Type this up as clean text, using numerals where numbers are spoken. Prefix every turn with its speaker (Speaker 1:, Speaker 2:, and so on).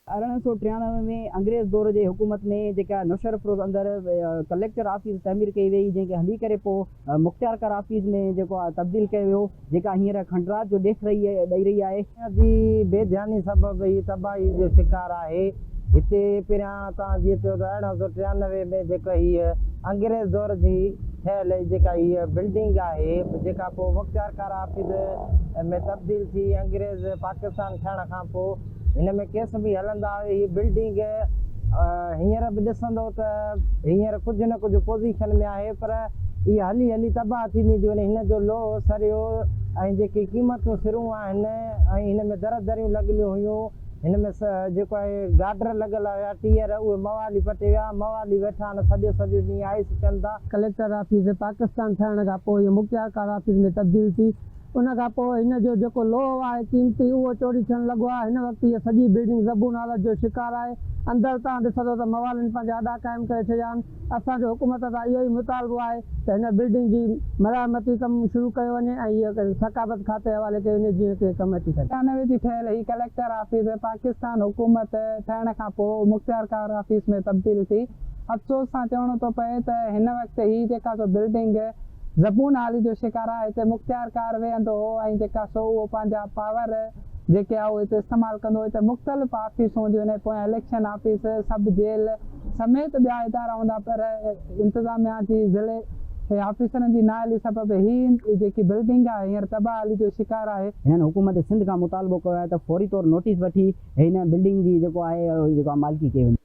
Speaker 1: 1893 में अंग्रेज़ दौर जे हुकूमत में जेका नौशहर अफरोज़ अंदर कलेक्टर ऑफिस तमीर कई वई, जंहिंखे हली करे पोइ मुख़्तियारकार ऑफिस में जेको आहे तब्दील कयो वियो, जेका हींअर खंडरात जो ॾेई रही आहे।
Speaker 2: जी बेध्यानी सबबु ही तबाही जो शिकार आहे। हिते पहिरियां तव्हां जीअं चयो त 1893 में जेका हीअ अंग्रेज़ दौर जी ठहियल जेका हीअ बिल्डिंग आहे, जेका पोइ मुख़्तियारकार ऑफिस में तब्दील थी अंग्रेज़ पाकिस्तान थियण खां पोइ हिन में केस बि हलंदा हुआ। हीअ बिल्डिंग हींअर बि ॾिसंदो त हींअर कुझु न कुझु पोज़ीशन में आहे, पर इहा हली हली तबाह थींदी थी वञे। हिन जो लोहो सरियो ऐं जेकी क़ीमतूं सिरूं आहिनि ऐं हिन में दर दरियूं लॻियलूं हुयूं, हिन में जेको आहे गाडर लॻल हुया टीयर, उहे मवाली पटे विया। मवाली वेठा आहिनि सॼो ॾींहुं आइस कनि था।
Speaker 3: कलेक्टर ऑफिस पाकिस्तान थियण खां पोइ इहो मुख़्तियारकार ऑफिस में तब्दील थी। उन खां पोइ हिन जो जेको लोहो आहे क़ीमती, उहो चोरी थियणु लॻो आहे। हिन वक़्तु इहा सॼी बिल्डिंग ज़बून हालत जो शिकार आहे। अंदरि तव्हां ॾिसंदो त मवालिनि पंहिंजा अॾा क़ाइमु करे छॾिया आहिनि। असांजो हुकूमत सां इहो ई मुतालबो आहे त हिन बिल्डिंग जी मरामती कमु शुरू कयो वञे ऐं इहा सकाबत खाते हवाले कयो वञे, जीअं की कमु अची सघे।
Speaker 4: 93 जी ठहियल ही कलेक्टर ऑफिस पाकिस्तान हुकूमत थियण खां पोइ मुख़्तियारकार ऑफिस में तब्दील थी। अफ़सोस सां चवणो थो पए त हिन वक़्तु ही जेका सो बिल्डिंग ज़बून हाली जो शिकार आहे, हिते मुख़्तियारकार वेहंदो हो ऐं जेका सो उहो पंहिंजा पावर जेके आहे उहे हिते इस्तेमालु कंदो। हिते मुख़्तलिफ़ ऑफिसूं हूंदियूं आहिनि, पोयां इलेक्शन ऑफिस, सब जेल समेत ॿिया इदारा हूंदा, पर इंतिज़ामिया जी ज़िले ऑफिसरनि जी नाअहली सबबु ही जेकी बिल्डिंग आहे हींअर तबाही जो शिकार आहे।
Speaker 1: हिननि हुकूमत सिंध खां मुतालबो कयो आहे त फौरी तौर नोटिस वठी हिन बिल्डिंग जी जेको आहे मालिकी कई वञे।